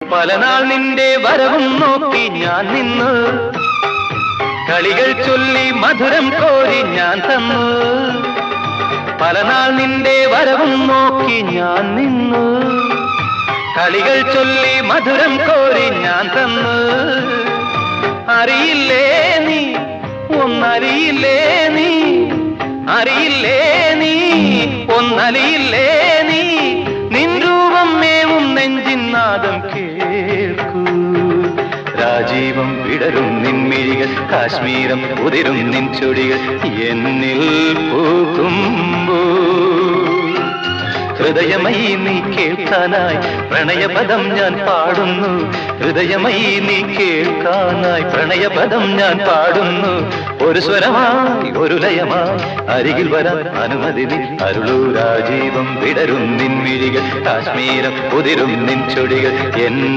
പലനാൾ നിന്റെ വരവും നോക്കി ഞാൻ നിന്നു, കളികൾ ചൊല്ലി മധുരം കോരി ഞാൻ തന്നു. പലനാൾ നിന്റെ വരവും നോക്കി ഞാൻ നിന്നു, കളികൾ ചൊല്ലി മധുരം കോരി ഞാൻ തന്നു. അറിയില്ലേ നീ, ഒന്നറിയില്ലേ നീ, അറിയില്ലേ നീ, ഒന്നറിയില്ലേ നീ, നിൻ രൂപം മേവും നെഞ്ചിൻ നാദം കേൾക്കൂ. രാജീവം വിടരും നിൻമിഴികൾ, കാശ്മീരം ഉതിരും നിൻ ചൊടികൾ എന്നിൽ പൂക്കുമ്പോ. ഹൃദയമയി നീ കേൾക്കാനായി പ്രണയപദം ഞാൻ പാടുന്നു, ഹൃദയമയി നീ കേൾക്കാനായി പ്രണയപദം ഞാൻ പാടുന്നു. ഒരു സ്വരമായി ഒരു ലയമായി അരികിൽ വരാൻ അനുമതി നീ അരുളൂ. രാജീവം വിടരും നിൻമിഴികൾ, കാശ്മീരം ഉതിരും നിൻ ചൊടികൾ